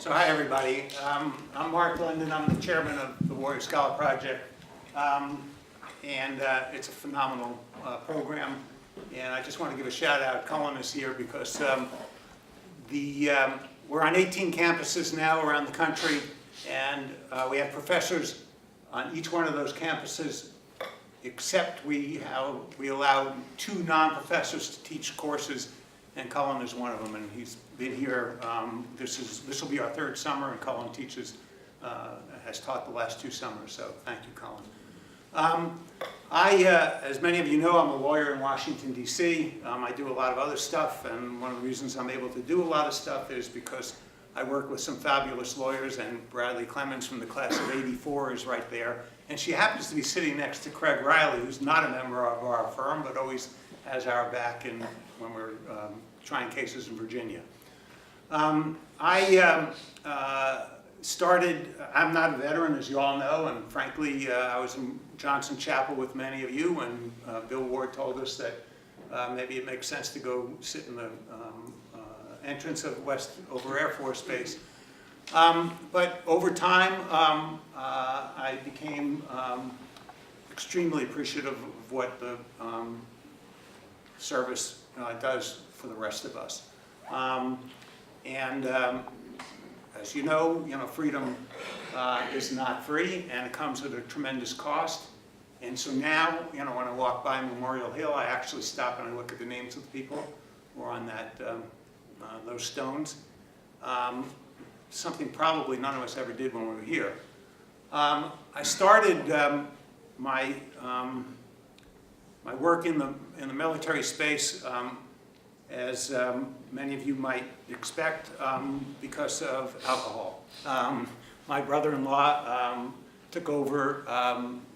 So hi everybody, I'm Mark London, I'm the chairman of the WarriorScholar Project, and it's a phenomenal program, and I just want to give a shout out. Cullen is here because we're on 18 campuses now around the country, and we have professors on each one of those campuses, except we allow 2 non-professors to teach courses, and Cullen is one of them, and he's been here. This will be our 3rd summer, and Cullen has taught the last 2 summers, so thank you, Cullen. As many of you know, I'm a lawyer in Washington, D.C. I do a lot of other stuff, and one of the reasons I'm able to do a lot of stuff is because I work with some fabulous lawyers, and Bradley Clemens from the class of '84 is right there, and she happens to be sitting next to Craig Riley, who's not a member of our firm, but always has our back when we're trying cases in Virginia. I'm not a veteran, as you all know, and frankly, I was in Johnson Chapel with many of you, and Bill Ward told us that maybe it makes sense to go sit in the entrance of Westover Air Force Base. But over time, I became extremely appreciative of what the service does for the rest of us. As you know, freedom is not free, and it comes at a tremendous cost. And so now, when I walk by Memorial Hill, I actually stop and I look at the names of the people who are on those stones. Something probably none of us ever did when we were here. I started my work in the military space, as many of you might expect, because of alcohol. My brother-in-law took over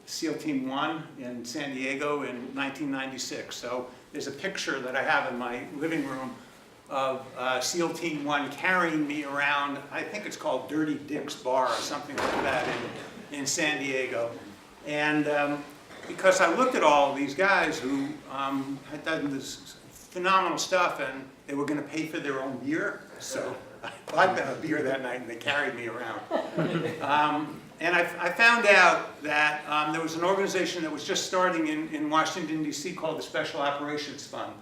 SEAL Team 1 in San Diego in 1996. So there's a picture that I have in my living room of SEAL Team 1 carrying me around, I think it's called Dirty Dick's Bar or something like that in San Diego. And because I looked at all of these guys who had done this phenomenal stuff, and they were going to pay for their own beer, so I bought them a beer that night and they carried me around. And I found out that there was an organization that was just starting in Washington, D.C. called the Special Operations Fund,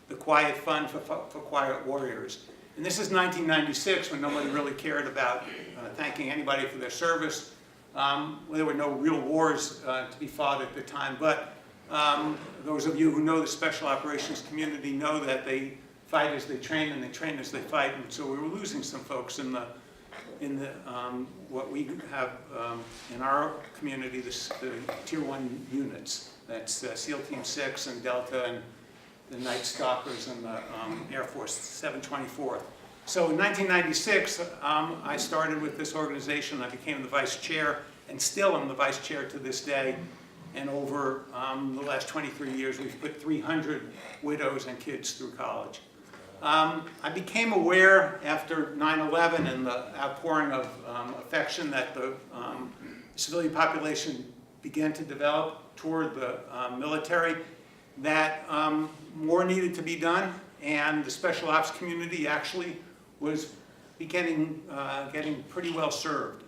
the Quiet Fund for Quiet Warriors. And this is 1996, when nobody really cared about thanking anybody for their service. There were no real wars to be fought at the time, but those of you who know the special operations community know that they fight as they train and they train as they fight, and so we were losing some folks in what we have in our community, the Tier 1 units. That's SEAL Team 6 and Delta and the Night Stalkers and the Air Force 724th. So in 1996, I started with this organization. I became the vice chair, and still am the vice chair to this day. And over the last 23 years, we've put 300 widows and kids through college. I became aware after 9/11 and the outpouring of affection that the civilian population began to develop toward the military, that more needed to be done, and the special ops community actually was getting pretty well served.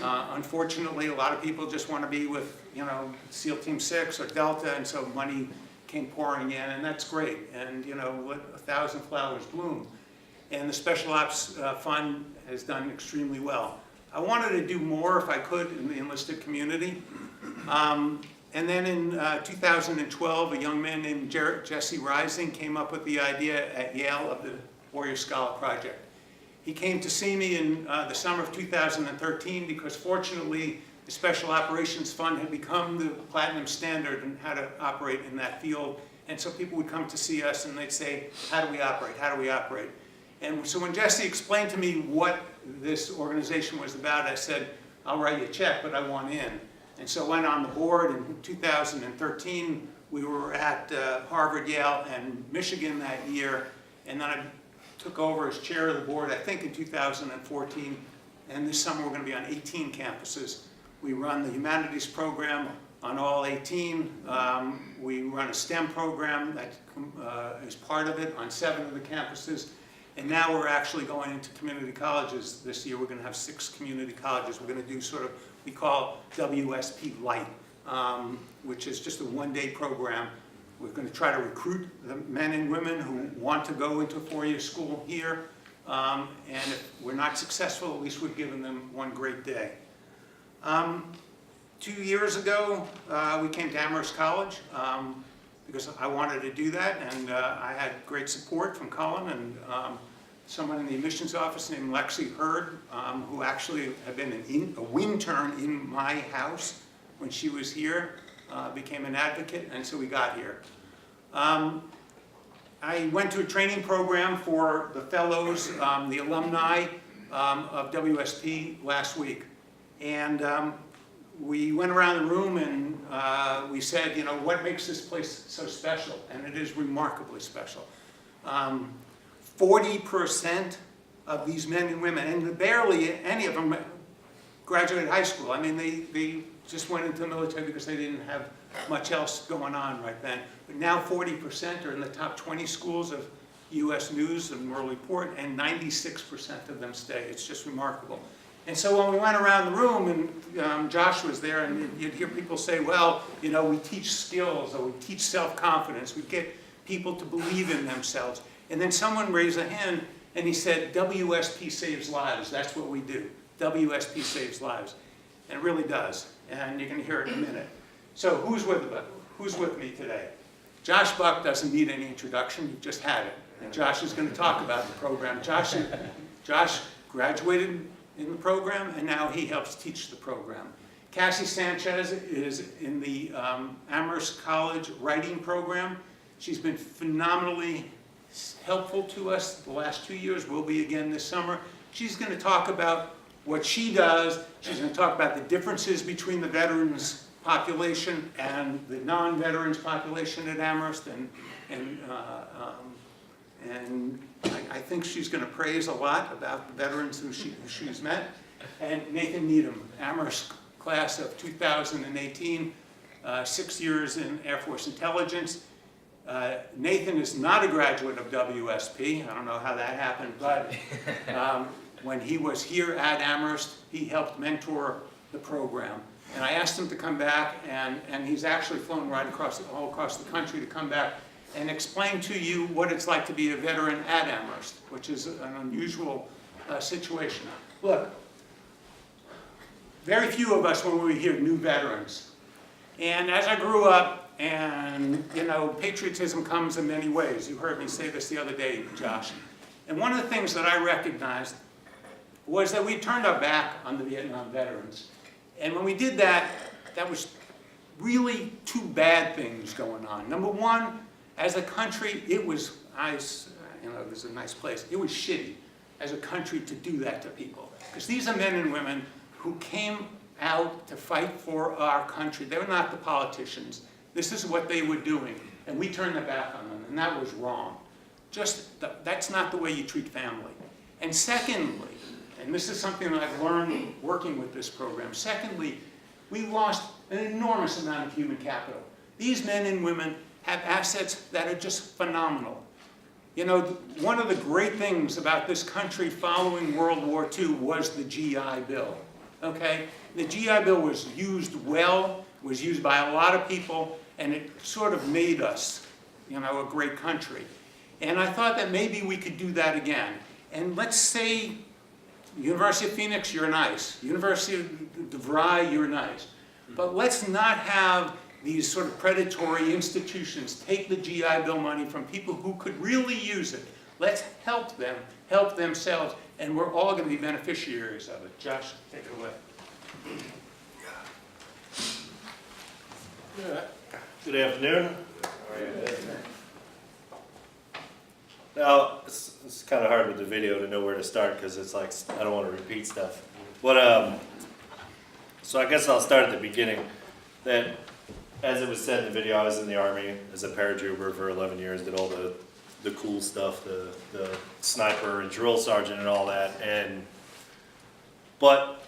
Unfortunately, a lot of people just want to be with, SEAL Team 6 or Delta, and so money came pouring in, and that's great. And, let 1,000 flowers bloom. And the Special Ops Fund has done extremely well. I wanted to do more, if I could, in the enlisted community. And then in 2012, a young man named Jesse Rising came up with the idea at Yale of the WarriorScholar Project. He came to see me in the summer of 2013 because, fortunately, the Special Operations Fund had become the platinum standard in how to operate in that field. And so people would come to see us and they'd say, how do we operate? How do we operate? And so when Jesse explained to me what this organization was about, I said, I'll write you a check, but I want in. And so I went on the board. In 2013, we were at Harvard, Yale, and Michigan that year. And then I took over as chair of the board, I think in 2014. And this summer we're going to be on 18 campuses. We run the humanities program on all 18. We run a STEM program that is part of it on 7 of the campuses. And now we're actually going into community colleges. This year we're going to have 6 community colleges. We're going to do sort of, we call WSP Light, which is just a one-day program. We're going to try to recruit the men and women who want to go into a 4-year school here. And if we're not successful, at least we've given them one great day. 2 years ago, we came to Amherst College because I wanted to do that, and I had great support from Colin and someone in the admissions office named Lexi Hurd, who actually had been a intern in my house when she was here, became an advocate, and so we got here. I went to a training program for the fellows, the alumni of WSP last week. And we went around the room and we said, you know, what makes this place so special? And it is remarkably special. 40% of these men and women, and barely any of them graduated high school. I mean, they just went into the military because they didn't have much else going on right then. But now 40% are in the top 20 schools of U.S. News and World Report, and 96% of them stay. It's just remarkable. And so when we went around the room, and Josh was there, and you'd hear people say, well, you know, we teach skills, or we teach self-confidence. We get people to believe in themselves. And then someone raised a hand, and he said, WSP saves lives. That's what we do. WSP saves lives. And it really does. And you're going to hear it in a minute. So who's with me today? Josh Buck doesn't need any introduction. You've just had it. And Josh is going to talk about the program. Josh graduated in the program, and now he helps teach the program. Cassie Sanchez is in the Amherst College writing program. She's been phenomenally helpful to us the last 2 years, will be again this summer. She's going to talk about what she does. She's going to talk about the differences between the veterans population and the non-veterans population at Amherst, and I think she's going to praise a lot about the veterans who she's met. And Nathan Needham, Amherst class of 2018, 6 years in Air Force intelligence. Nathan is not a graduate of WSP. I don't know how that happened, but when he was here at Amherst, he helped mentor the program. And I asked him to come back, and he's actually flown right all across the country to come back and explain to you what it's like to be a veteran at Amherst, which is an unusual situation. Look, very few of us when we hear new veterans. And as I grew up, and you know, patriotism comes in many ways. You heard me say this the other day, Josh. And one of the things that I recognized was that we turned our back on the Vietnam veterans. And when we did that, that was really 2 bad things going on. Number one, as a country, it was nice, you know, it was a nice place. It was shitty as a country to do that to people. Because these are men and women who came out to fight for our country. They were not the politicians. This is what they were doing. And we turned our back on them, and that was wrong. That's not the way you treat family. And secondly, and this is something that I've learned working with this program, secondly, we lost an enormous amount of human capital. These men and women have assets that are just phenomenal. You know, one of the great things about this country following World War II was the GI Bill, okay? The GI Bill was used well, was used by a lot of people, and it sort of made us, you know, a great country. And I thought that maybe we could do that again. And let's say, University of Phoenix, you're nice. University of DeVry, you're nice. But let's not have these sort of predatory institutions take the GI Bill money from people who could really use it. Let's help them, help themselves, and we're all going to be beneficiaries of it. Josh, take it away. Good afternoon. Now, it's kind of hard with the video to know where to start because it's like, I don't want to repeat stuff. But, so I guess I'll start at the beginning. That, as it was said in the video, I was in the Army as a paratrooper for 11 years, did all the cool stuff, the sniper and drill sergeant and all that. But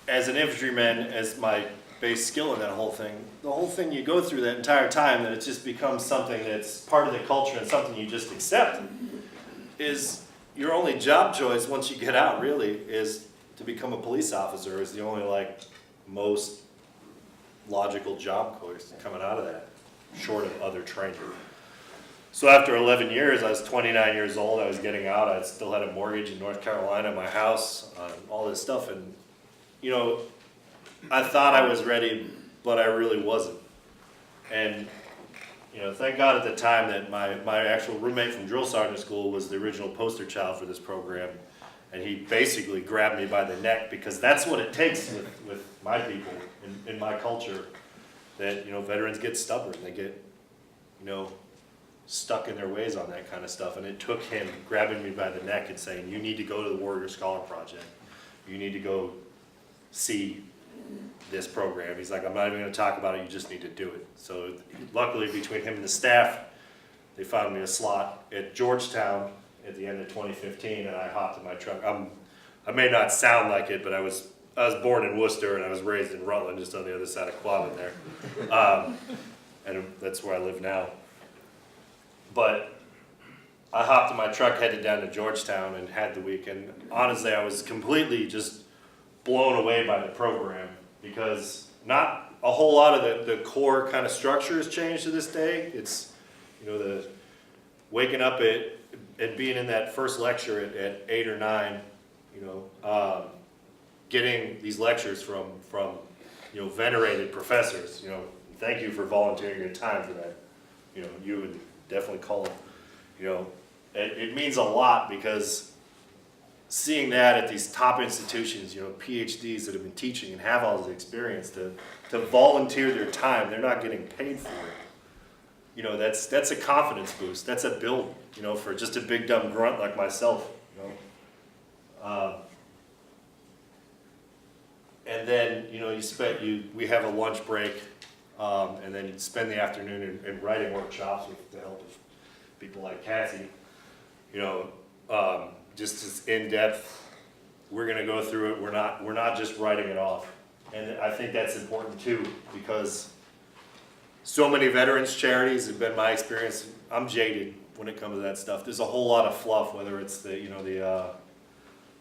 as an infantryman, as my base skill in that whole thing, the whole thing you go through that entire time, that it just becomes something that's part of the culture and something you just accept, is your only job choice once you get out really is to become a police officer is the only like most logical job choice coming out of that, short of other training. So after 11 years, I was 29 years old, I was getting out, I still had a mortgage in North Carolina, my house, all this stuff, and you know, I thought I was ready, but I really wasn't. And you know, thank God at the time that my actual roommate from drill sergeant school was the original poster child for this program. And he basically grabbed me by the neck because that's what it takes with my people in my culture. That, you know, veterans get stubborn, they get, you know, stuck in their ways on that kind of stuff. And it took him grabbing me by the neck and saying, you need to go to the Warrior Scholar Project. You need to go see this program. He's like, I'm not even going to talk about it, you just need to do it. So luckily between him and the staff, they found me a slot at Georgetown at the end of 2015, and I hopped in my truck. I may not sound like it, but I was born in Worcester and I was raised in Rutland, just on the other side of Quabbin there. And that's where I live now. But I hopped in my truck, headed down to Georgetown and had the weekend. Honestly, I was completely just blown away by the program because not a whole lot of the core kind of structure has changed to this day. It's, you know, the waking up at being in that first lecture at 8 or 9, you know, getting these lectures from you know, venerated professors. You know, thank you for volunteering your time for that. You know, you would definitely call it. You know, it means a lot because seeing that at these top institutions, you know, PhDs that have been teaching and have all this experience to volunteer their time, they're not getting paid for it. You know, that's a confidence boost. That's a build, you know, for just a big dumb grunt like myself, you know. And then, you know, we have a lunch break, and then you spend the afternoon in writing workshops with the help of people like Cassie, you know, just as in-depth. We're gonna go through it. We're not just writing it off. And I think that's important too, because so many veterans charities have been my experience. I'm jaded when it comes to that stuff. There's a whole lot of fluff, whether it's the, you know,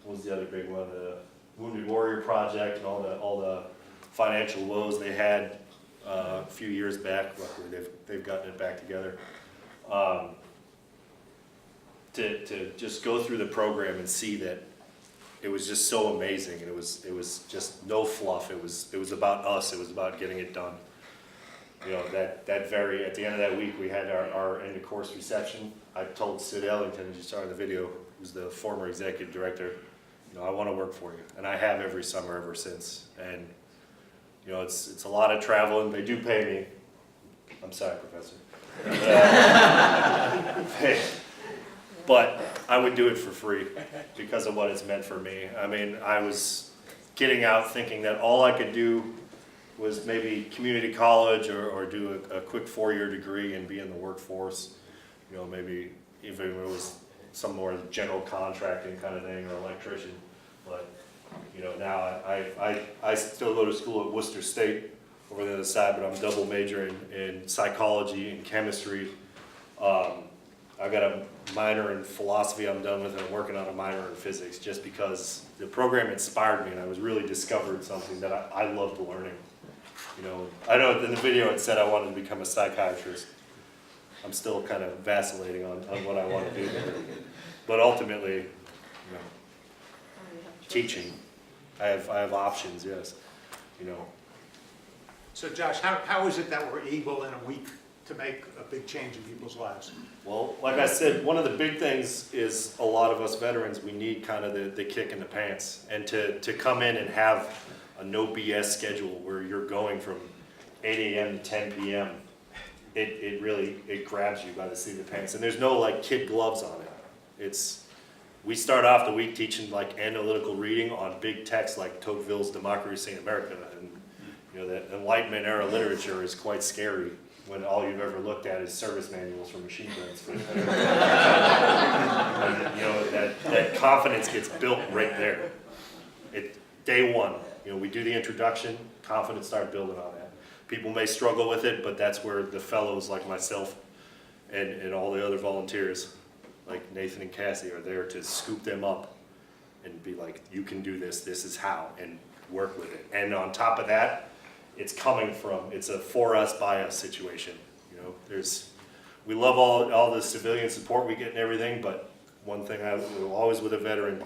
what was the other big one? The Wounded Warrior Project and all the financial woes they had a few years back. Luckily, they've gotten it back together. To just go through the program and see that it was just so amazing, and it was just no fluff. It was about us. It was about getting it done. You know, at the end of that week, we had our end of course reception. I told Sid Ellington, as you saw in the video, who's the former executive director, you know, I want to work for you, and I have every summer ever since. And you know, it's a lot of traveling. They do pay me. I'm sorry, Professor. But I would do it for free because of what it's meant for me. I mean, I was getting out thinking that all I could do was maybe community college or do a quick 4-year degree and be in the workforce. You know, maybe even if it was some more general contracting kind of thing or electrician. But, you know, now I still go to school at Worcester State over the other side, but I'm double majoring in psychology and chemistry. I got a minor in philosophy I'm done with, and I'm working on a minor in physics just because the program inspired me and I was really discovered something that I loved learning. You know, I know in the video it said I wanted to become a psychiatrist. I'm still kind of vacillating on what I want to do there. But ultimately, you know, teaching, I have options, yes, you know. So Josh, how is it that we're able in a week to make a big change in people's lives? Well, like I said, one of the big things is a lot of us veterans, we need kind of the kick in the pants, and to come in and have a no BS schedule where you're going from 8 a.m. to 10 p.m. It really grabs you by the seat of the pants, and there's no like kid gloves on it. We start off the week teaching like analytical reading on big text like Tocqueville's Democracy in America, and you know the Enlightenment era literature is quite scary when all you've ever looked at is service manuals for machine guns. And, you know, that confidence gets built right there. Day one, you know, we do the introduction, confidence start building on that. People may struggle with it, but that's where the fellows like myself and all the other volunteers, like Nathan and Cassie are there to scoop them up and be like, you can do this, this is how, and work with it. And on top of that, it's a for us, by us situation. You know, we love all the civilian support we get and everything, but one thing I will always with a veteran,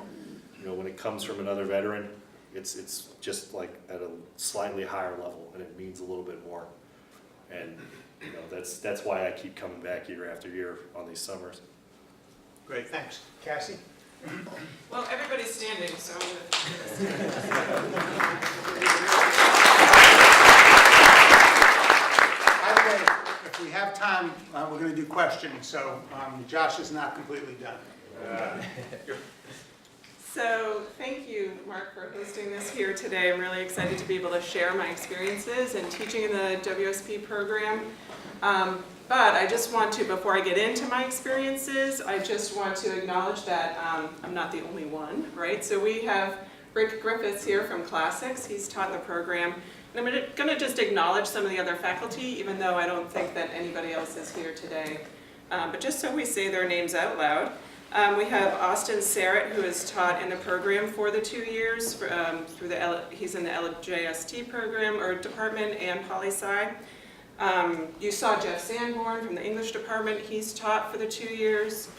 you know, when it comes from another veteran, it's just like at a slightly higher level, and it means a little bit more. And you know, that's why I keep coming back year after year on these summers. Great, thanks. Cassie? Well, everybody's standing, so I'm By the way, if we have time, we're going to do questions, so Josh is not completely done. So thank you, Mark, for hosting this here today. I'm really excited to be able to share my experiences in teaching in the WSP program. But I just want to, before I get into my experiences, I just want to acknowledge that I'm not the only one, right? So we have Rick Griffiths here from Classics. He's taught the program. And I'm going to just acknowledge some of the other faculty, even though I don't think that anybody else is here today. But just so we say their names out loud. We have Austin Sarrett, who has taught in the program for the 2 years. He's in the LJST program or department and poli-sci. You saw Jeff Sanborn from the English department. He's taught for the 2 years.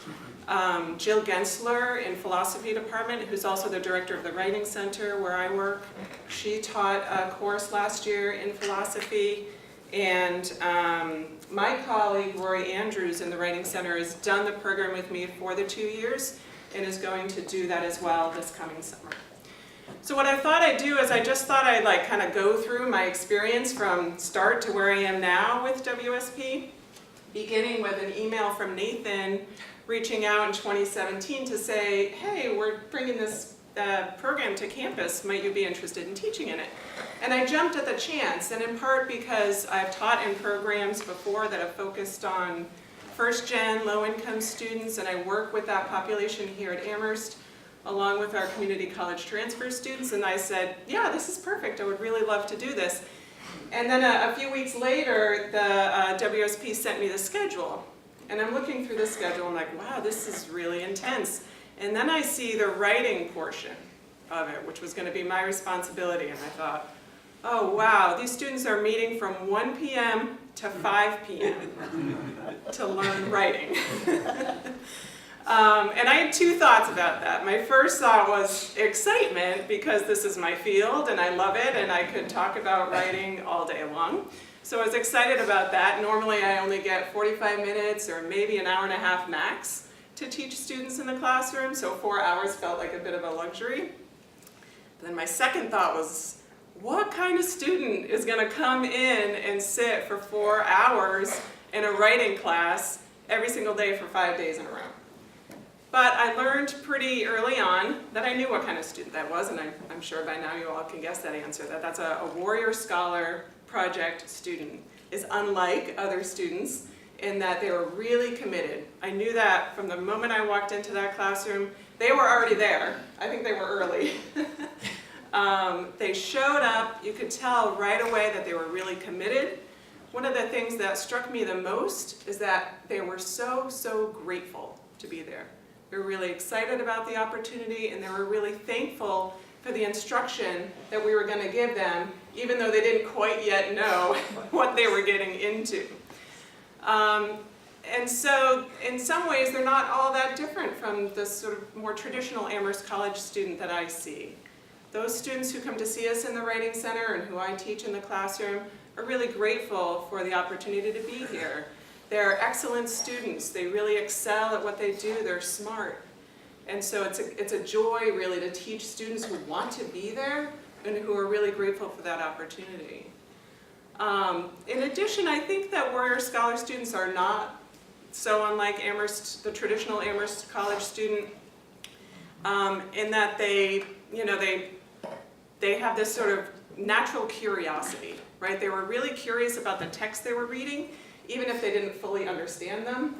Jill Gensler in philosophy department, who's also the director of the writing center where I work. She taught a course last year in philosophy. And my colleague, Rory Andrews in the Writing Center, has done the program with me for the 2 years and is going to do that as well this coming summer. So what I thought I'd do is I just thought I'd like kind of go through my experience from start to where I am now with WSP, beginning with an email from Nathan reaching out in 2017 to say, hey, we're bringing this program to campus, might you be interested in teaching in it? And I jumped at the chance, and in part because I've taught in programs before that have focused on first-gen, low-income students, and I work with that population here at Amherst, along with our community college transfer students, and I said, yeah, this is perfect, I would really love to do this. And then a few weeks later, the WSP sent me the schedule, and I'm looking through the schedule, I'm like, wow, this is really intense. And then I see the writing portion of it, which was going to be my responsibility, and I thought, oh wow, these students are meeting from 1 p.m. to 5 p.m. to learn writing. And I had two thoughts about that. My first thought was excitement, because this is my field and I love it and I could talk about writing all day long. So I was excited about that. Normally I only get 45 minutes or maybe an hour and a half max to teach students in the classroom, so 4 hours felt like a bit of a luxury. But then my second thought was, what kind of student is going to come in and sit for 4 hours in a writing class every single day for 5 days in a row? But I learned pretty early on that I knew what kind of student that was, and I'm sure by now you all can guess that answer, that that's a WarriorScholar Project student. Is unlike other students in that they were really committed. I knew that from the moment I walked into that classroom. They were already there. I think they were early. They showed up. You could tell right away that they were really committed. One of the things that struck me the most is that they were so grateful to be there. They were really excited about the opportunity, and they were really thankful for the instruction that we were going to give them, even though they didn't quite yet know what they were getting into. And so in some ways they're not all that different from the sort of more traditional Amherst College student that I see. Those students who come to see us in the Writing Center and who I teach in the classroom are really grateful for the opportunity to be here. They're excellent students. They really excel at what they do. They're smart. And so it's a joy really to teach students who want to be there and who are really grateful for that opportunity. In addition, I think that WarriorScholar students are not so unlike Amherst, the traditional Amherst College student, in that they have this sort of natural curiosity, right? They were really curious about the text they were reading, even if they didn't fully understand them.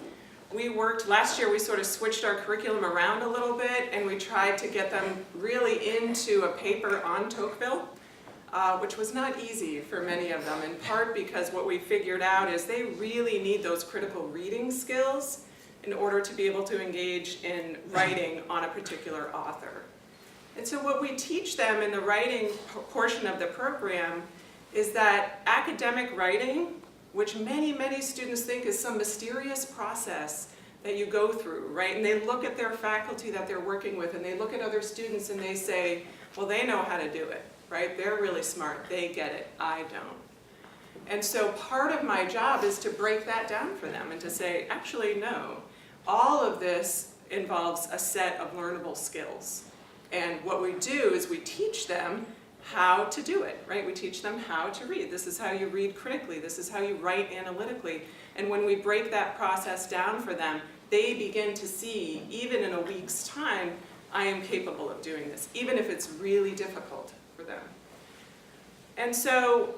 Last year we sort of switched our curriculum around a little bit, and we tried to get them really into a paper on Tocqueville. Which was not easy for many of them, in part because what we figured out is they really need those critical reading skills in order to be able to engage in writing on a particular author. And so what we teach them in the writing portion of the program is that academic writing, which many, many students think is some mysterious process that you go through, right? And they look at their faculty that they're working with, and they look at other students and they say, well, they know how to do it, right? They're really smart, they get it, I don't. And so part of my job is to break that down for them and to say, actually, no. All of this involves a set of learnable skills. And what we do is we teach them how to do it, right? We teach them how to read. This is how you read critically. This is how you write analytically. And when we break that process down for them, they begin to see, even in a week's time, I am capable of doing this, even if it's really difficult for them. And so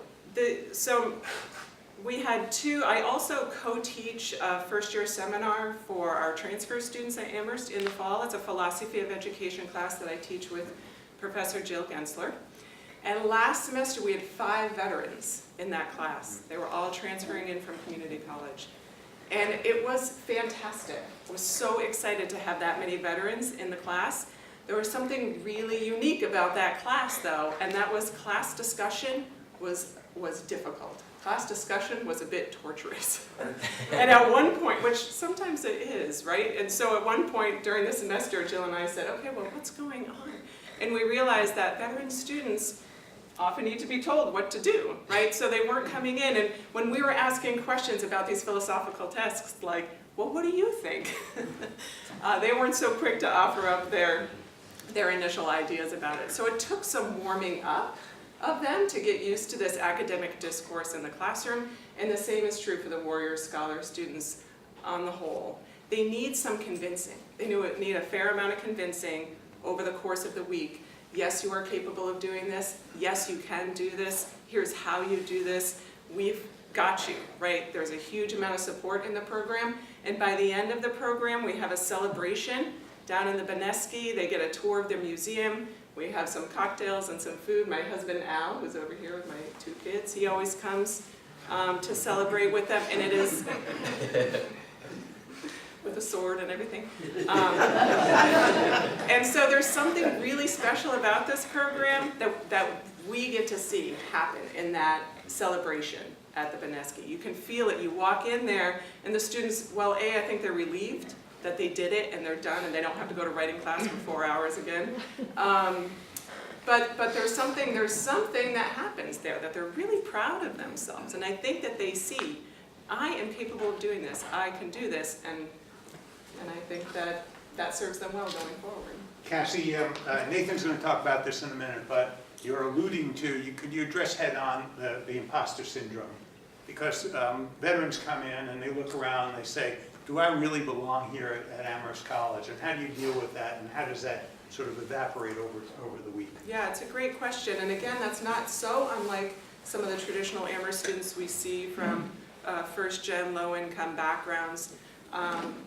we had I also co-teach a first-year seminar for our transfer students at Amherst in the fall. It's a philosophy of education class that I teach with Professor Jill Gensler. And last semester we had 5 veterans in that class. They were all transferring in from community college. And it was fantastic. I was so excited to have that many veterans in the class. There was something really unique about that class though, and that was class discussion was difficult. Class discussion was a bit torturous. And at one point, which sometimes it is, right? And so at one point during the semester, Jill and I said, okay, well, what's going on? And we realized that veteran students often need to be told what to do, right? So they weren't coming in, and when we were asking questions about these philosophical texts, like, well, what do you think? They weren't so quick to offer up their initial ideas about it. So it took some warming up of them to get used to this academic discourse in the classroom, and the same is true for the Warrior Scholar students on the whole. They need some convincing. They need a fair amount of convincing over the course of the week. Yes, you are capable of doing this. Yes, you can do this. Here's how you do this. We've got you, right? There's a huge amount of support in the program, and by the end of the program, we have a celebration down in the Benesky. They get a tour of the museum. We have some cocktails and some food. My husband, Al, who's over here with my 2 kids, he always comes to celebrate with them, and it is with a sword and everything. And so there's something really special about this program that we get to see happen in that celebration at the Benesky. You can feel it. You walk in there, and the students, well, I think they're relieved that they did it and they're done and they don't have to go to writing class for 4 hours again. But there's something that happens there, that they're really proud of themselves. And I think that they see, I am capable of doing this, I can do this, and I think that serves them well going forward. Cassie, Nathan's going to talk about this in a minute, but you're alluding to, could you address head on the imposter syndrome? Because veterans come in and they look around and they say, do I really belong here at Amherst College? And how do you deal with that? And how does that sort of evaporate over the week? Yeah, it's a great question. And again, that's not so unlike some of the traditional Amherst students we see from first-gen low-income backgrounds.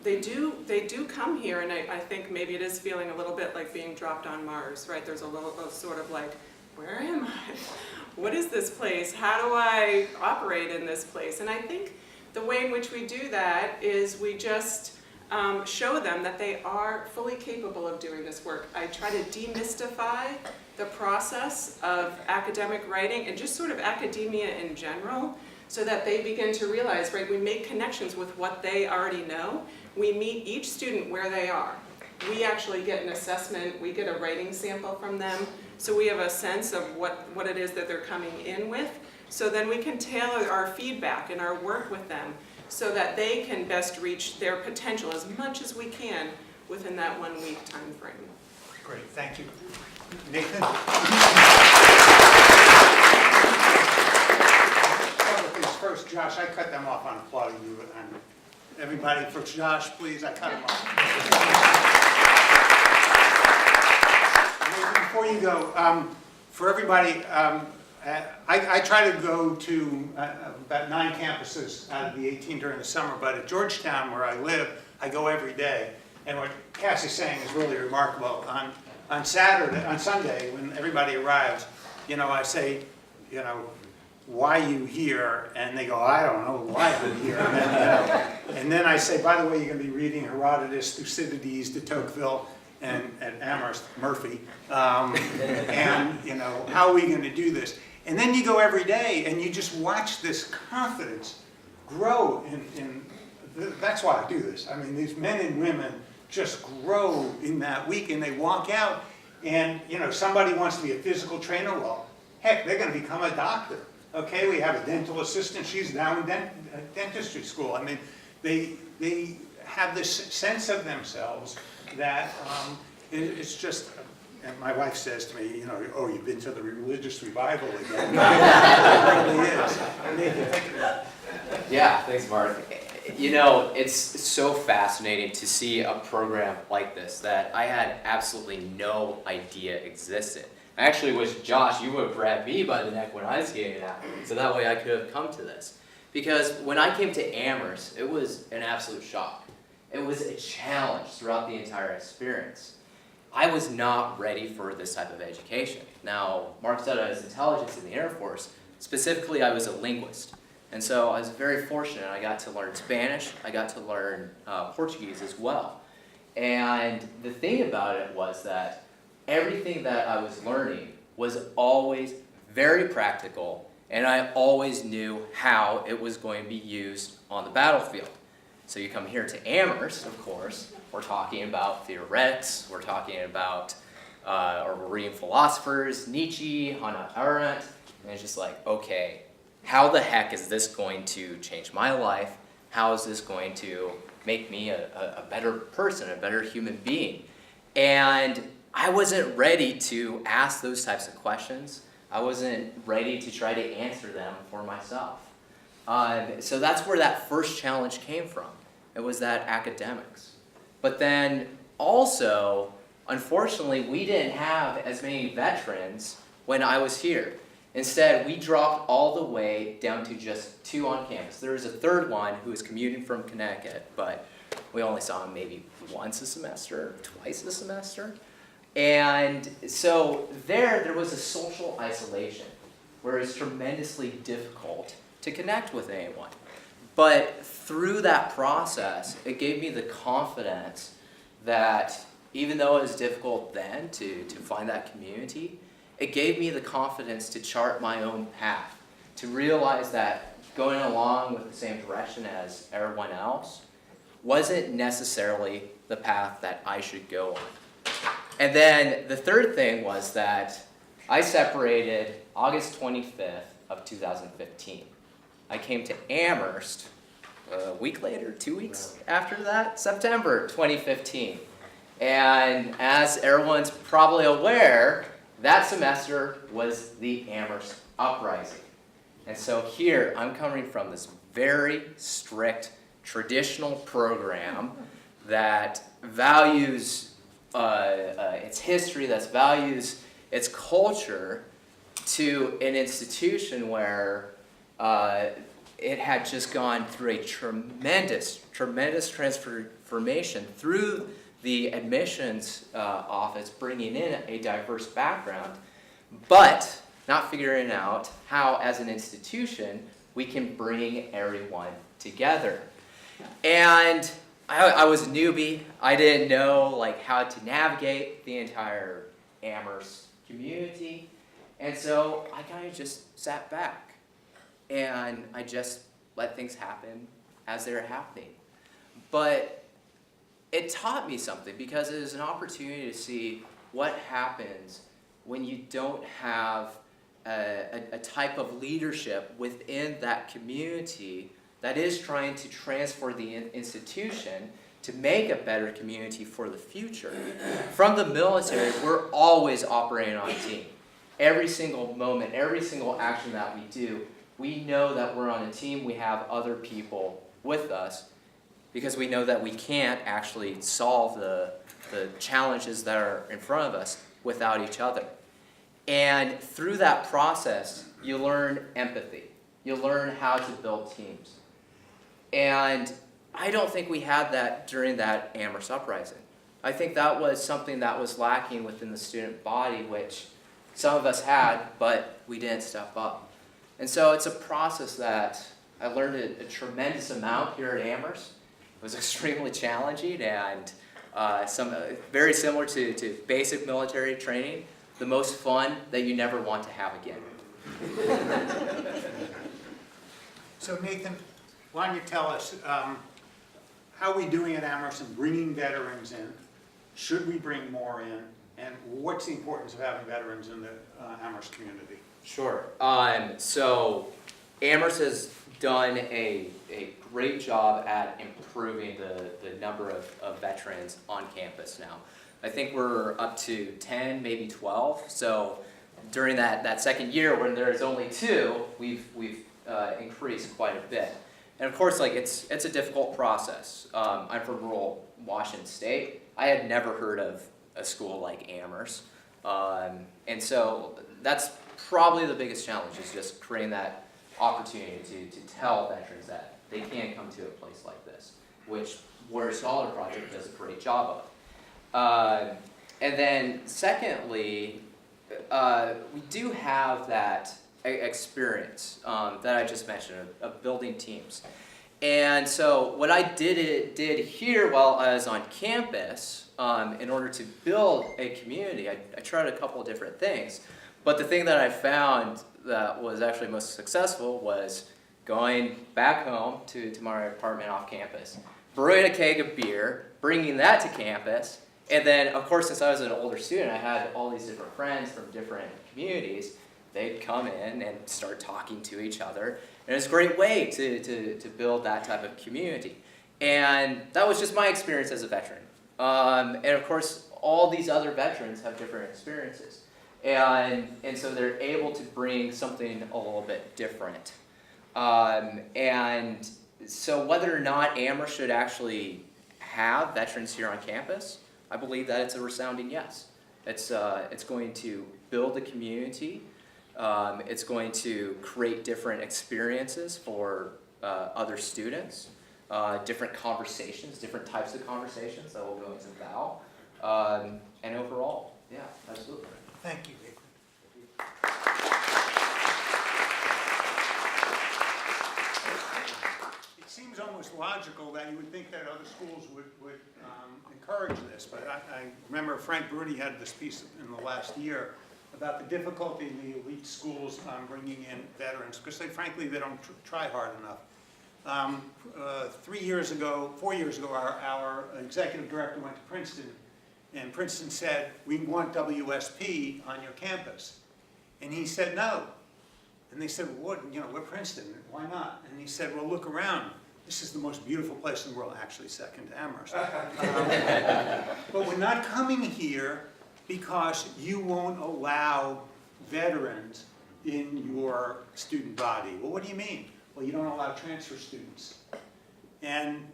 They do come here, and I think maybe it is feeling a little bit like being dropped on Mars, right? There's a little sort of like, where am I? What is this place? How do I operate in this place? And I think the way in which we do that is we just show them that they are fully capable of doing this work. I try to demystify the process of academic writing and just sort of academia in general, so that they begin to realize, right, we make connections with what they already know. We meet each student where they are. We actually get an assessment, we get a writing sample from them, so we have a sense of what it is that they're coming in with. So then we can tailor our feedback and our work with them so that they can best reach their potential as much as we can within that 1 week time frame. Great, thank you. Nathan? First, Josh, I cut them off on applauding you. And everybody, for Josh, please, I cut them off. Before you go, for everybody, I try to go to about 9 campuses out of the 18 during the summer, but at Georgetown, where I live, I go every day. And what Cassie's saying is really remarkable. On Sunday, when everybody arrives, I say, why you here? And they go, I don't know why I'm here. And then I say, by the way, you're going to be reading Herodotus, Thucydides, de Tocqueville, and Amherst, Murphy. And, you know, how are we going to do this? And then you go every day and you just watch this confidence grow that's why I do this. I mean, these men and women just grow in that week, and they walk out, and, you know, somebody wants to be a physical trainer. Well, heck, they're going to become a doctor. Okay, we have a dental assistant. She's now in dentistry school. I mean, they have this sense of themselves that it's just. And my wife says to me, you know, oh, you've been to the religious revival again. It really is. I made you think of that. Yeah, thanks, Mark. You know, it's so fascinating to see a program like this that I had absolutely no idea existed. I actually wish, Josh, you would have grabbed me by the neck when I was getting out, so that way I could have come to this. Because when I came to Amherst, it was an absolute shock. It was a challenge throughout the entire experience. I was not ready for this type of education. Now, Mark said I was intelligence in the Air Force. Specifically, I was a linguist. And so I was very fortunate. I got to learn Spanish. I got to learn Portuguese as well. And the thing about it was that everything that I was learning was always very practical, and I always knew how it was going to be used on the battlefield. So you come here to Amherst, of course, we're talking about theoretics, we're talking about or reading philosophers, Nietzsche, Hannah Arendt, and it's just like, okay, how the heck is this going to change my life? How is this going to make me a better person, a better human being? And I wasn't ready to ask those types of questions. I wasn't ready to try to answer them for myself. So that's where that first challenge came from. It was that academics. But then also, unfortunately, we didn't have as many veterans when I was here. Instead, we dropped all the way down to just 2 on campus. There was a third one who was commuting from Connecticut, but we only saw him maybe once a semester, twice a semester. And so there was a social isolation where it's tremendously difficult to connect with anyone. But through that process, it gave me the confidence that even though it was difficult then to find that community, it gave me the confidence to chart my own path, to realize that going along with the same direction as everyone else wasn't necessarily the path that I should go on. And then the third thing was that I separated August 25th of 2015. I came to Amherst a week later, 2 weeks after that, September 2015. And as everyone's probably aware, that semester was the Amherst Uprising. And so here, I'm coming from this very strict, traditional program that values its history, that values its culture, to an institution where it had just gone through a tremendous transformation through the admissions office, bringing in a diverse background, but not figuring out how, as an institution, we can bring everyone together. And I was a newbie. I didn't know how to navigate the entire Amherst community, and so I kind of just sat back. And I just let things happen as they were happening. But it taught me something, because it was an opportunity to see what happens when you don't have a type of leadership within that community that is trying to transform the institution to make a better community for the future. From the military, we're always operating on a team. Every single moment, every single action that we do, we know that we're on a team, we have other people with us, because we know that we can't actually solve the challenges that are in front of us without each other. And through that process, you learn empathy. You learn how to build teams. And I don't think we had that during that Amherst Uprising. I think that was something that was lacking within the student body, which some of us had, but we didn't step up. And so it's a process that I learned a tremendous amount here at Amherst. It was extremely challenging and very similar to basic military training, the most fun that you never want to have again. So Nathan, why don't you tell us, how are we doing at Amherst in bringing veterans in? Should we bring more in? And what's the importance of having veterans in the Amherst community? Sure. So Amherst has done a great job at improving the number of veterans on campus now. I think we're up to 10, maybe 12. So during that second year when there's only 2, we've increased quite a bit. And of course, like it's a difficult process. I'm from rural Washington State. I had never heard of a school like Amherst. And so that's probably the biggest challenge, is just creating that opportunity to tell veterans that they can come to a place like this, which WarriorScholar Project does a great job of. And then secondly, we do have that experience that I just mentioned of building teams. And so what I did here while I was on campus, in order to build a community, I tried a couple of different things. But the thing that I found that was actually most successful was going back home to my apartment off campus, brewing a keg of beer, bringing that to campus, and then, of course, since I was an older student, I had all these different friends from different communities. They'd come in and start talking to each other, and it's a great way to build that type of community. And that was just my experience as a veteran. And of course, all these other veterans have different experiences. And so they're able to bring something a little bit different. And so whether or not Amherst should actually have veterans here on campus, I believe that it's a resounding yes. It's going to build a community. It's going to create different experiences for other students, different conversations, different types of conversations that will go into VAL. And overall, yeah, absolutely. Thank you, Rick. It seems almost logical that you would think that other schools would encourage this, but I remember Frank Bruni had this piece in the last year about the difficulty in the elite schools bringing in veterans, because frankly, they don't try hard enough. 4 years ago, our executive director went to Princeton, and Princeton said, "We want WSP on your campus." And he said no. And they said, "Well, we're Princeton, why not?" And he said, "Well, look around. This is the most beautiful place in the world," actually second to Amherst. But we're not coming here because you won't allow veterans in your student body. Well, what do you mean? Well, you don't allow transfer students. And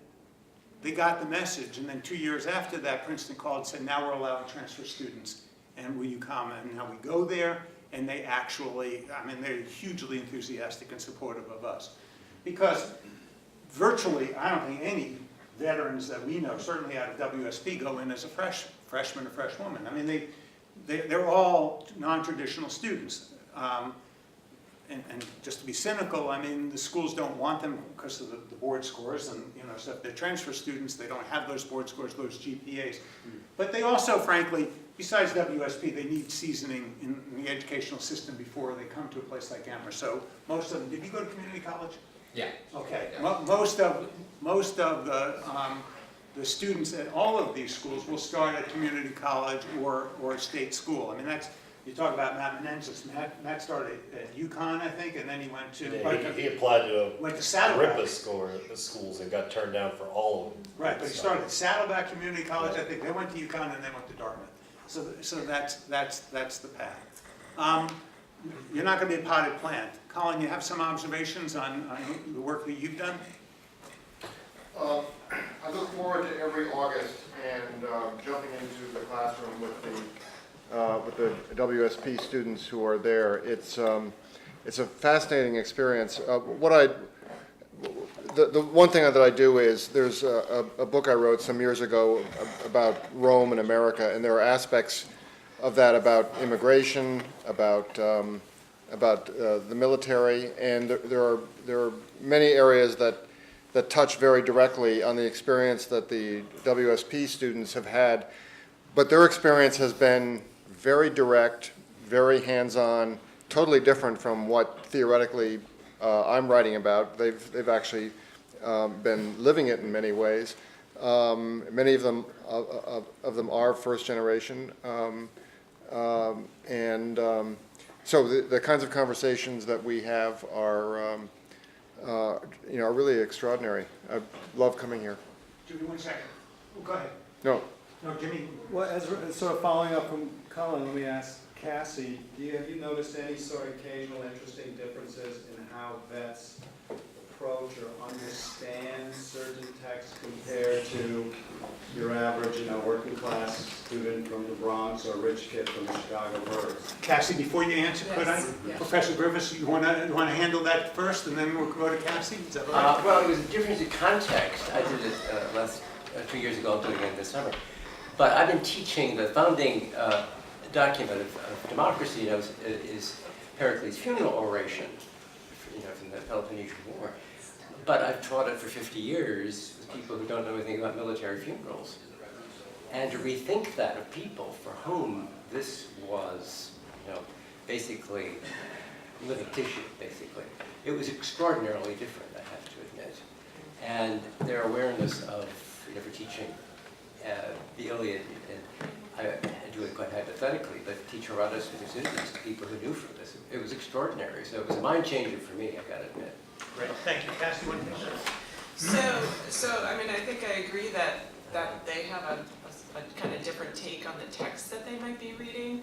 they got the message, and then 2 years after that, Princeton called and said, "Now we're allowing transfer students, and will you come?" And now we go there, and they actually, they're hugely enthusiastic and supportive of us. Because virtually, I don't think any veterans that we know, certainly out of WSP, go in as a freshman or freshwoman. They're all non-traditional students. And just to be cynical, the schools don't want them because of the board scores, and so if they're transfer students, they don't have those board scores, those GPAs. But they also, frankly, besides WSP, they need seasoning in the educational system before they come to a place like Amherst. So most of them, did you go to community college? Yeah. Okay. Yeah. Most of the students at all of these schools will start at community college or a state school. You talk about Matt Menendez. Matt started at UConn, I think, and then he went to... He applied to went to Saddleback. RIPA schools and got turned down for all of them. Right, but he started at Saddleback Community College, I think. They went to UConn and then went to Dartmouth. So that's the path. You're not going to be a potted plant. Colin, you have some observations on the work that you've done? I look forward to every August and jumping into the classroom with the WSP students who are there. It's a fascinating experience. The one thing that I do is there's a book I wrote some years ago about Rome and America, and there are aspects of that about immigration, about the military, and there are many areas that touch very directly on the experience that the WSP students have had, but their experience has been very direct, very hands-on, totally different from what theoretically I'm writing about. They've actually been living it in many ways. Many of them are first generation, so the kinds of conversations that we have are are really extraordinary. I love coming here. Give me 1 second. Oh, go ahead. No. No, give me. Well, as sort of following up from Colin, let me ask Cassie, have you noticed any sort of occasional interesting differences in how vets approach or understand certain texts compared to your average, working class student from the Bronx or rich kid from the Chicago Burbs? Cassie, before you answer, could I? Yes. Professor Griffiths, you want to handle that first, and then we'll go to Cassie? Is that all right? Well, it was a difference in context. I did it last 2 years ago. I'll do it again this summer. But I've been teaching the founding document of democracy. Is Pericles' funeral oration, from the Peloponnesian War. But I've taught it for 50 years with people who don't know anything about military funerals. And to rethink that of people for whom this was, basically living tissue, basically. It was extraordinarily different, I have to admit. And their awareness of, for teaching the Iliad, and I do it quite hypothetically, but teach Herodotus and Thucydides to people who knew from this. It was extraordinary. So it was a mind changer for me, I've got to admit. Great, thank you. Cassie, what do you think? So I mean, I think I agree that they have a kind of different take on the text that they might be reading.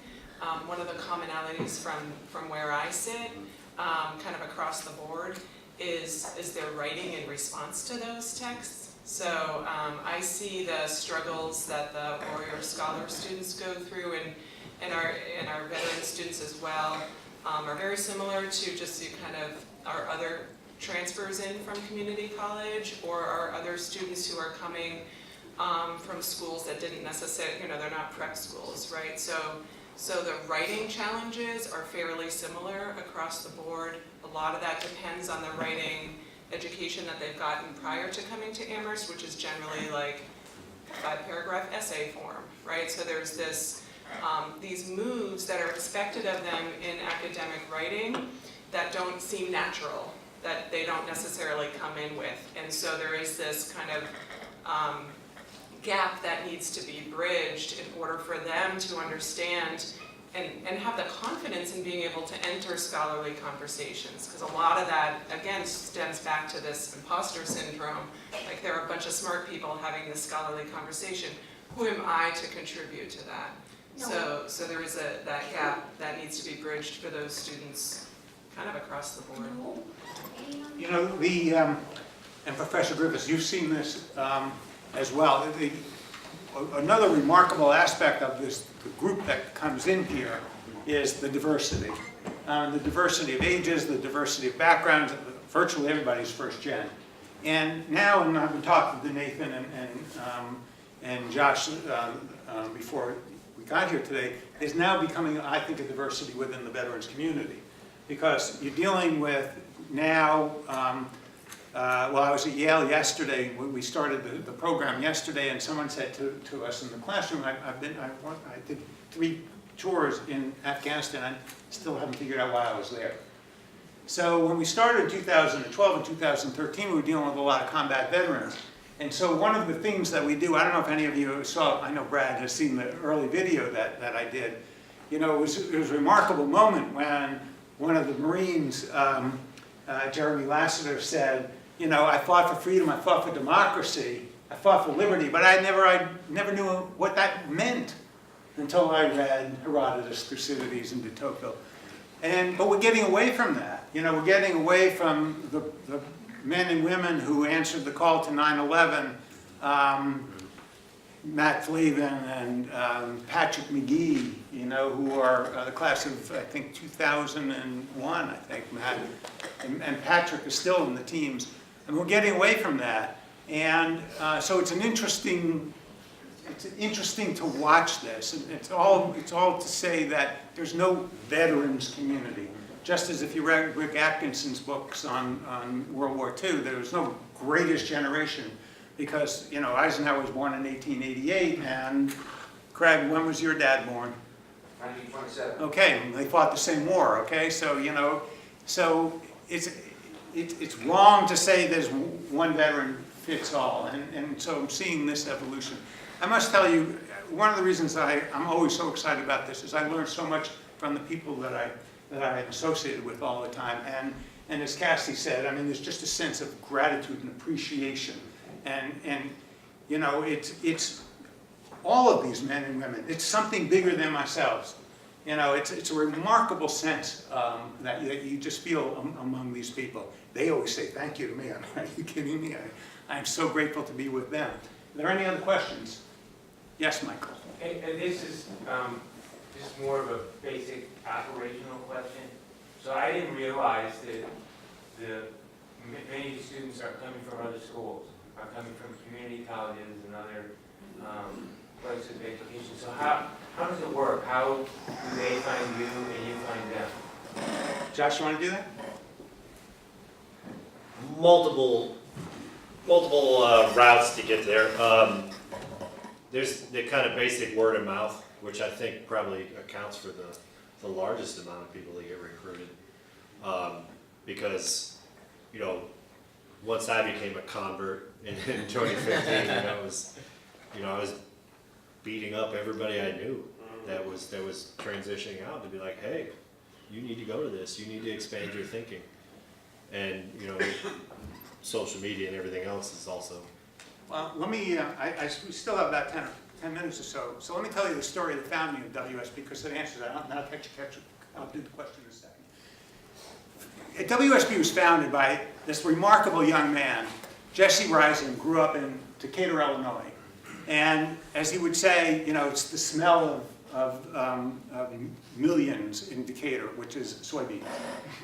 One of the commonalities from where I sit, kind of across the board, is their writing in response to those texts. So I see the struggles that the Warrior Scholar students go through, and our veteran students as well, are very similar to just the kind of our other transfers in from community college, or our other students who are coming from schools that didn't necessarily, they're not prep schools, right? So the writing challenges are fairly similar across the board. A lot of that depends on the writing education that they've gotten prior to coming to Amherst, which is generally like 5-paragraph essay form, right? So there's this, these moves that are expected of them in academic writing that don't seem natural, that they don't necessarily come in with. And so there is this kind of gap that needs to be bridged in order for them to understand and have the confidence in being able to enter scholarly conversations. Because a lot of that, again, stems back to this imposter syndrome. Like, there are a bunch of smart people having this scholarly conversation. Who am I to contribute to that? No. So there is that gap that needs to be bridged for those students kind of across the board. And Professor Griffiths, you've seen this as well. Another remarkable aspect of this, the group that comes in here, is the diversity. The diversity of ages, the diversity of backgrounds. Virtually everybody's first gen. And now, and I've been talking to Nathan and Josh before we got here today, is now becoming, I think, a diversity within the veterans community. Because you're dealing with now, well, I was at Yale yesterday. We started the program yesterday, and someone said to us in the classroom, I did 3 tours in Afghanistan. I still haven't figured out why I was there. So when we started in 2012 and 2013, we were dealing with a lot of combat veterans. And so one of the things that we do, I don't know if any of you saw, I know Brad has seen the early video that I did. It was a remarkable moment when one of the Marines, Jeremy Lassiter, said, I fought for freedom, I fought for democracy, I fought for liberty, but I never knew what that meant until I read Herodotus, Thucydides, and de Tocqueville. But we're getting away from that. We're getting away from the men and women who answered the call to 9/11, Matt Flavin and Patrick McGee, who are the class of, I think, 2001, I think, Matt. And Patrick is still in the teams. And we're getting away from that. And so it's interesting to watch this. And it's all to say that there's no veterans community. just as if you read Rick Atkinson's books on World War II, there was no greatest generation because, you know, Eisenhower was born in 1888, and Craig, when was your dad born? 1927. Okay, they fought the same war, okay? So, you know, so it's wrong to say there's one veteran fits all, and so I'm seeing this evolution. I must tell you, one of the reasons I'm always so excited about this is I learned so much from the people that I'm associated with all the time, and as Cassie said, I mean, there's just a sense of gratitude and appreciation, and you know, it's all of these men and women. It's something bigger than ourselves. You know, it's a remarkable sense that you just feel among these people. They always say thank you to me. Are you kidding me? I'm so grateful to be with them. Are there any other questions? Yes, Michael. And this is just more of a basic operational question. So I didn't realize that many students are coming from other schools, are coming from community colleges and other places of education. So how does it work? How do they find you and you find them? Josh, you want to do that? Multiple routes to get there. There's the kind of basic word of mouth, which I think probably accounts for the largest amount of people that get recruited. Because, you know, once I became a convert in 2015, I was beating up everybody I knew that was transitioning out to be like, hey, you need to go to this. You need to expand your thinking. And, you know, social media and everything else is also. Well, let me, we still have about 10 minutes or so. So let me tell you the story of the founding of WSP because it answers that. I'll do the question in a second. WSP was founded by this remarkable young man, Jesse Rising, grew up in Decatur, Illinois. And as he would say, you know, it's the smell of millions in Decatur, which is soybeans.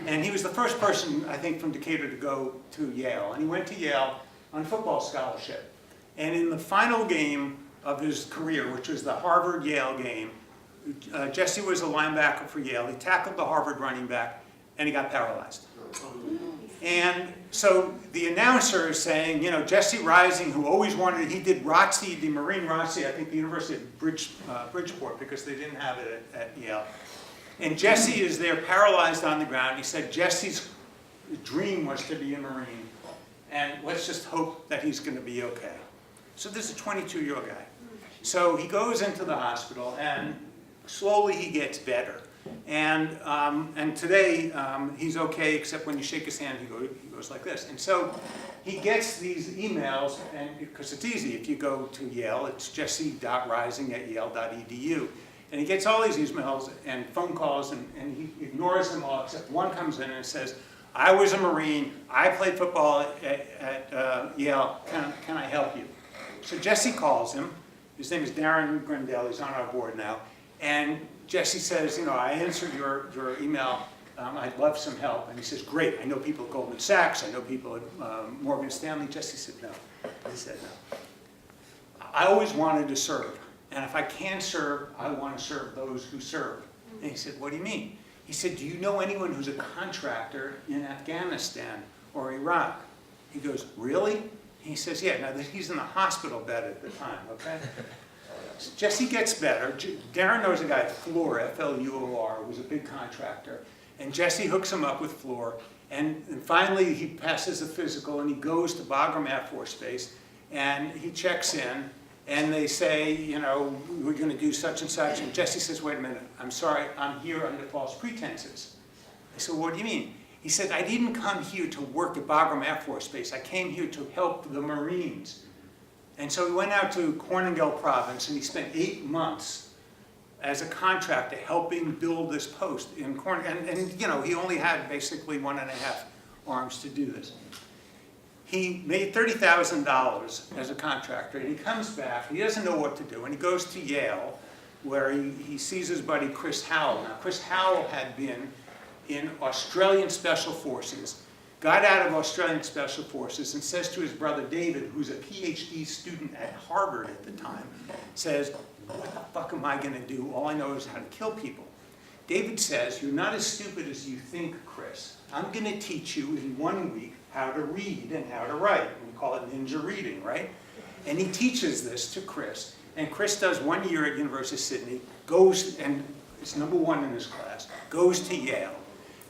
And he was the first person, I think, from Decatur to go to Yale. And he went to Yale on a football scholarship. And in the final game of his career, which was the Harvard-Yale game, Jesse was a linebacker for Yale. He tackled the Harvard running back, and he got paralyzed. And so the announcer is saying, you know, Jesse Rising, who always wanted, he did ROTC, the Marine ROTC, I think the University of Bridgeport, because they didn't have it at Yale. And Jesse is there paralyzed on the ground. He said Jesse's dream was to be a Marine, and let's just hope that he's going to be okay. So this is a 22-year-old guy. So he goes into the hospital, and slowly he gets better. And today he's okay, except when you shake his hand, he goes like this. And so he gets these emails, and because it's easy, if you go to Yale, it's jesse.rising@yale.edu. And he gets all these emails and phone calls, and he ignores them all, except one comes in and says, I was a Marine, I played football at Yale, can I help you? So Jesse calls him. His name is Darren Grindell, he's on our board now. And Jesse says, you know, I answered your email, I'd love some help. And he says, great, I know people at Goldman Sachs, I know people at Morgan Stanley. Jesse said no. He said no. I always wanted to serve. And if I can serve, I want to serve those who serve. And he said, what do you mean? He said, do you know anyone who's a contractor in Afghanistan or Iraq? He goes, really? He says, yeah. Now, he's in a hospital bed at the time, okay? So Jesse gets better. Darren knows a guy at Fluor, F-L-U-O-R, who was a big contractor. And Jesse hooks him up with Fluor. And finally, he passes the physical, and he goes to Bagram Air Force Base. And he checks in. And they say, you know, we're going to do such and such. And Jesse says, wait a minute, I'm sorry, I'm here under false pretenses. I said, what do you mean? He said, I didn't come here to work at Bagram Air Force Base. I came here to help the Marines. And so he went out to Cornwall Province, and he spent 8 months as a contractor helping build this post in Cornwall. And you know, he only had basically 1.5 arms to do this. He made $30,000 as a contractor, and he comes back, he doesn't know what to do, and he goes to Yale, where he sees his buddy Chris Howell. Now, Chris Howell had been in Australian Special Forces, got out of Australian Special Forces, and says to his brother David, who's a PhD student at Harvard at the time, says, what the fuck am I going to do? All I know is how to kill people. David says, "You're not as stupid as you think, Chris. I'm going to teach you in 1 week how to read and how to write." We call it ninja reading, right? And he teaches this to Chris. And Chris does 1 year at University of Sydney, goes and is #1 in his class, goes to Yale.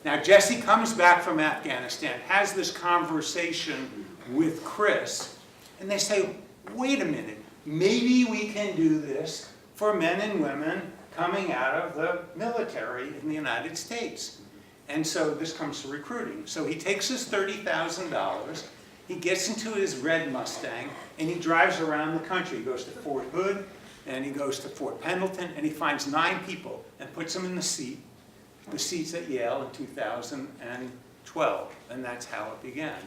Now Jesse comes back from Afghanistan, has this conversation with Chris, and they say, wait a minute, maybe we can do this for men and women coming out of the military in the United States. And so this comes to recruiting. So he takes his $30,000, he gets into his red Mustang, and he drives around the country. He goes to Fort Hood, and he goes to Fort Pendleton, and he finds 9 people and puts them in the seats at Yale in 2012. And that's how it began.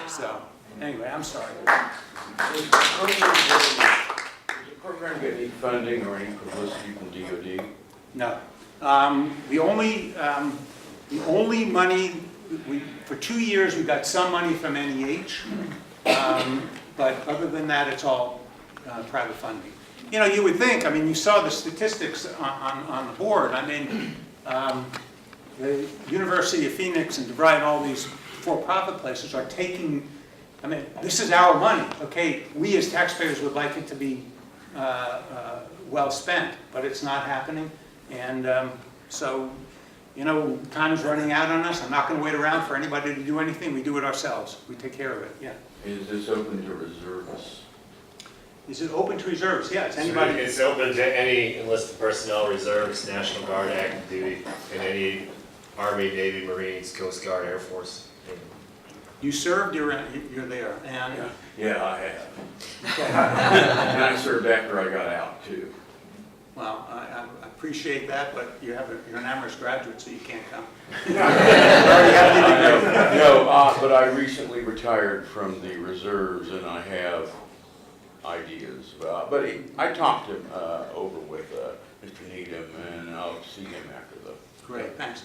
So, anyway, I'm sorry. Does the program get any funding or any publicity from DoD? No. The only money, for 2 years we got some money from NEH, but other than that it's all private funding. You know, you would think, I mean, you saw the statistics on the board. I mean, the University of Phoenix and DeVry and all these for-profit places are taking, I mean, this is our money, okay? We as taxpayers would like it to be well spent, but it's not happening. And so, you know, time's running out on us. I'm not going to wait around for anybody to do anything. We do it ourselves. We take care of it, yeah. Is this open to reservists? Is it open to reserves? Yes, anybody. It's open to any enlisted personnel, reserves, National Guard, active duty, and any Army, Navy, Marines, Coast Guard, Air Force. You served, you're there. And Yeah, I have. And I served after I got out too. well, I appreciate that, but you're an Amherst graduate, so you can't come. No, but I recently retired from the reserves and I have ideas. But I talked him over with Mr. Needham and I'll see him after the. Great, thanks.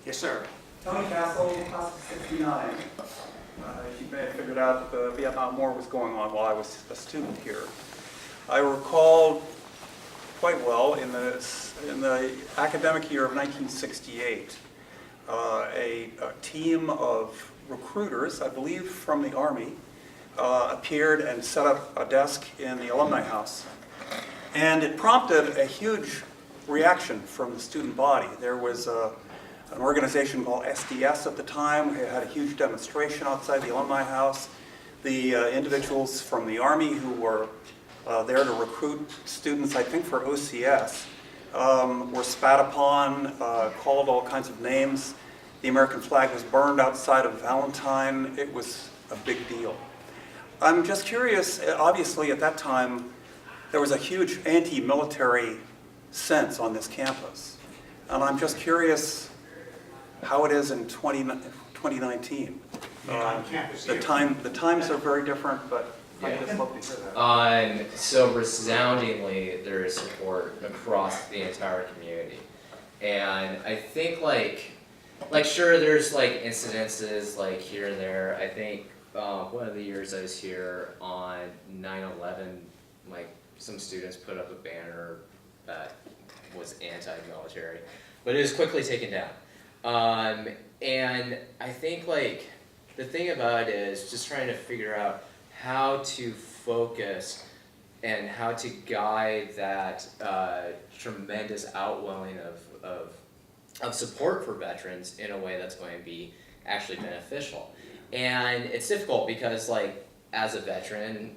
Yes, sir. Tony Castle, class of '69. You may have figured out the Vietnam War was going on while I was a student here. I recall quite well in the academic year of 1968, a team of recruiters, I believe from the Army, appeared and set up a desk in the alumni house. And it prompted a huge reaction from the student body. There was an organization called SDS at the time. It had a huge demonstration outside the alumni house. The individuals from the Army who were there to recruit students, I think for OCS, were spat upon, called all kinds of names. The American flag was burned outside of Valentine. It was a big deal. I'm just curious, obviously at that time, there was a huge anti-military sense on this campus. And I'm just curious how it is in 2019. On campus The here. times are very different, but I'd just love to hear that. So resoundingly, there is support across the entire community. And I think like sure, there's like incidences like here and there. I think one of the years I was here on 9/11, like some students put up a banner that was anti-military, but it was quickly taken down. And I think like the thing about it is just trying to figure out how to focus and how to guide that tremendous outwelling of support for veterans in a way that's going to be actually beneficial. And it's difficult because like as a veteran,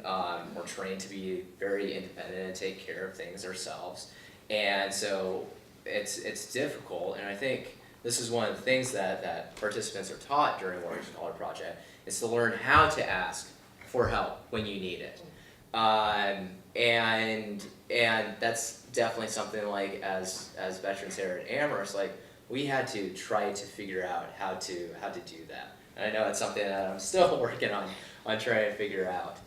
we're trained to be very independent and take care of things ourselves. And so it's difficult, and I think this is one of the things that participants are taught during WarriorScholar Project, is to learn how to ask for help when you need it. And that's definitely something like as veterans here at Amherst, like we had to try to figure out how to do that. And I know it's something that I'm still working on trying to figure out.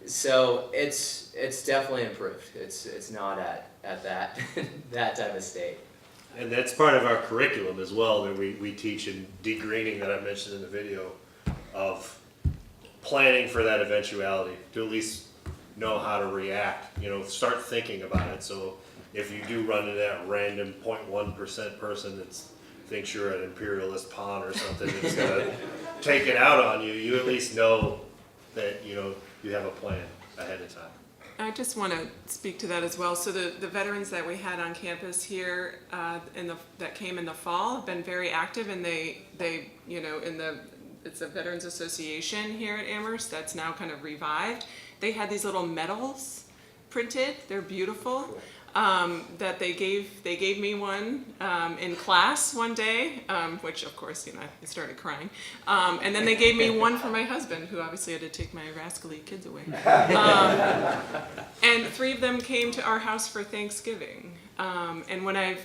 So it's definitely improved. It's not at that that type of state. And that's part of our curriculum as well, that we teach in degreening that I mentioned in the video, of planning for that eventuality, to at least know how to react, start thinking about it. So if you do run into that random 0.1% person that thinks you're an imperialist pawn or something that's gonna take it out on you, you at least know that, you know, you have a plan ahead of time. I just want to speak to that as well. So the veterans that we had on campus here that came in the fall have been very active, and they you know, it's a Veterans Association here at Amherst that's now kind of revived. They had these little medals printed. They're beautiful. That they gave me one in class one day, which of course, you know, I started crying. And then they gave me one for my husband, who obviously had to take my rascally kids away. And 3 of them came to our house for Thanksgiving. And when I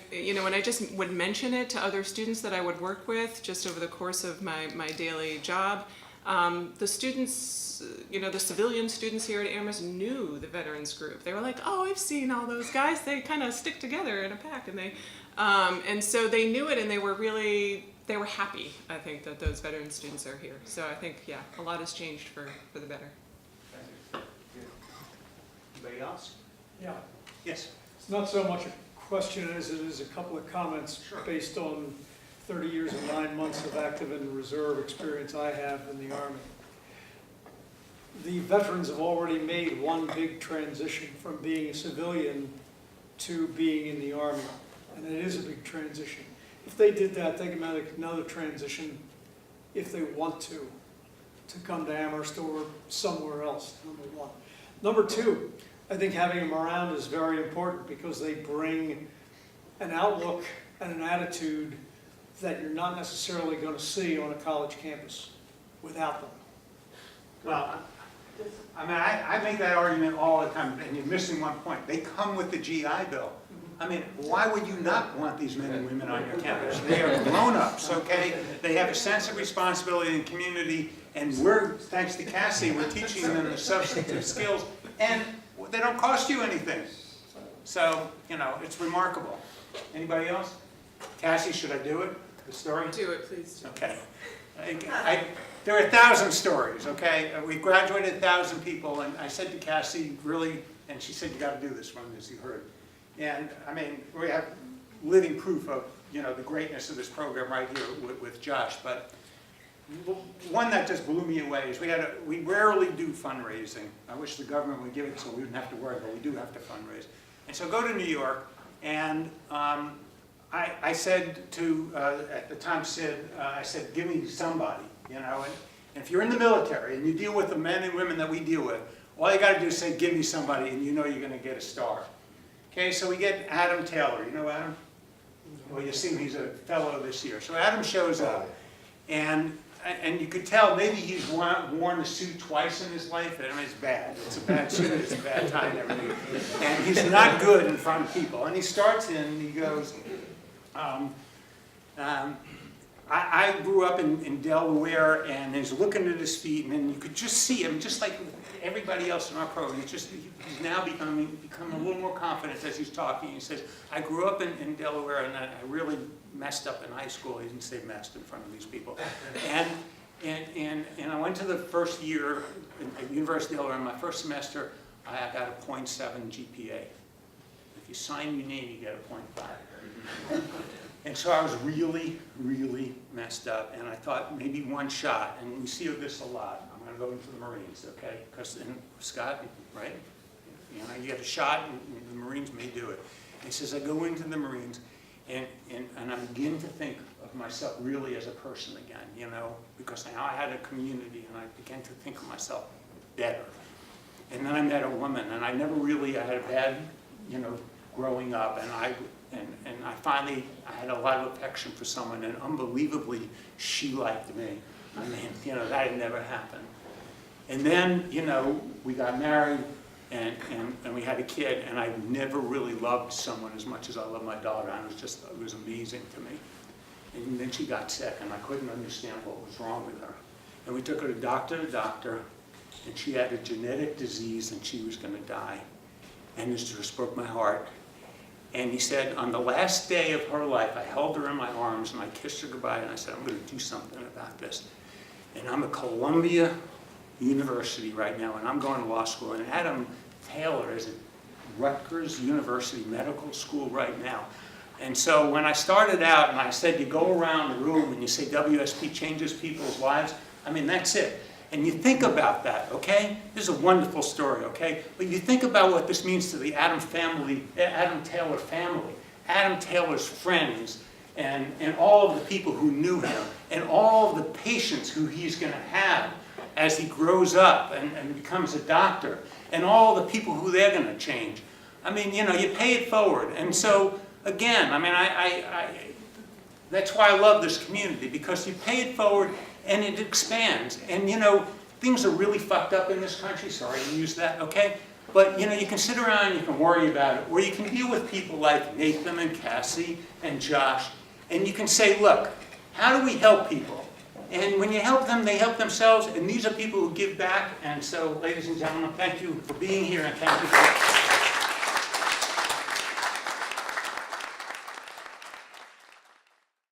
just would mention it to other students that I would work with just over the course of my daily job, the students, you know, the civilian students here at Amherst knew the veterans group. They were like, oh, I've seen all those guys. They kind of stick together in a pack, and so they knew it, and they were happy, I think, that those veteran students are here. So I think, yeah, a lot has changed for the better. Anybody else? Yeah, Yes. it's not so much a question as it is a couple of comments based on 30 years and 9 months of active and reserve experience I have in the Army. The veterans have already made one big transition from being a civilian to being in the Army, and it is a big transition. If they did that, they can make another transition if they want to come to Amherst or somewhere else, number one. Number two, I think having them around is very important because they bring an outlook and an attitude that you're not necessarily going to see on a college campus without them. Well, I mean, I make that argument all the time, and you're missing one point. They come with the GI Bill. I mean, why would you not want these men and women on your campus? They are grown-ups, okay? They have a sense of responsibility and community, and we're, thanks to Cassie, we're teaching them the substantive skills, and they don't cost you anything. So, you know, it's remarkable. Anybody else? Cassie, should I do it? The story? Do it, please. Okay. There are 1,000 stories, okay? We graduated 1,000 people, and I said to Cassie, really, and she said, you got to do this one, as you heard. And, I mean, we have living proof of, you know, the greatness of this program right here with Josh. But one that just blew me away is we rarely do fundraising. I wish the government would give it so we wouldn't have to worry, but we do have to fundraise. And so go to New York, and I said to, at the time, Sid, I said, give me somebody, you know, and if you're in the military and you deal with the men and women that we deal with, all you got to do is say, give me somebody, and you know you're going to get a star. Okay, so we get Adam Taylor. You know Adam? Well, you see him, he's a fellow this year. So Adam shows up, and you could tell maybe he's worn a suit twice in his life. I mean, it's bad. It's a bad suit. It's a bad tie and everything. And he's not good in front of people. And he starts in, and he goes, I grew up in Delaware, and he's looking at his feet, and then you could just see him, just like everybody else in our program. He's now becoming a little more confident as he's talking. He says, I grew up in Delaware, and I really messed up in high school. He didn't say messed in front of these people. And I went to the first year at University of Delaware. In my first semester, I got a 0.7 GPA. If you sign your name, you get a 0.5. And so I was really, really messed up, and I thought maybe one shot, and we see this a lot. I'm going to go into the Marines, okay? Because Scott, right? You know, you get a shot, and the Marines may do it. And he says, I go into the Marines, and I begin to think of myself really as a person again, you know, because now I had a community, and I began to think of myself better. And then I met a woman, and I had a bad, you know, growing up, and I finally had a lot of affection for someone, and unbelievably, she liked me. I mean, you know, that had never happened. And then, you know, we got married, and we had a kid, and I never really loved someone as much as I love my daughter, and it was amazing to me. And then she got sick, and I couldn't understand what was wrong with her. And we took her to doctor, and she had a genetic disease, and she was going to die. And it just broke my heart. And he said, on the last day of her life, I held her in my arms and I kissed her goodbye, and I said, I'm going to do something about this. And I'm at Columbia University right now, and I'm going to law school, and Adam Taylor is a Rutgers University Medical School right now. And so when I started out and I said you go around the room and you say WSP changes people's lives, I mean, that's it. And you think about that, okay? This is a wonderful story, okay? But you think about what this means to the Adam Taylor family, Adam Taylor's friends, and all of the people who knew him, and all of the patients who he's going to have as he grows up and becomes a doctor, and all the people who they're going to change. I mean, you know, you pay it forward. And so, again, I mean, that's why I love this community, because you pay it forward and it expands. And, you know, things are really fucked up in this country. Sorry to use that, okay? But, you know, you can sit around and you can worry about it, or you can deal with people like Nathan and Cassie and Josh, and you can say, look, how do we help people? And when you help them, they help themselves, and these are people who give back. And so, ladies and gentlemen, thank you for being here, and thank you for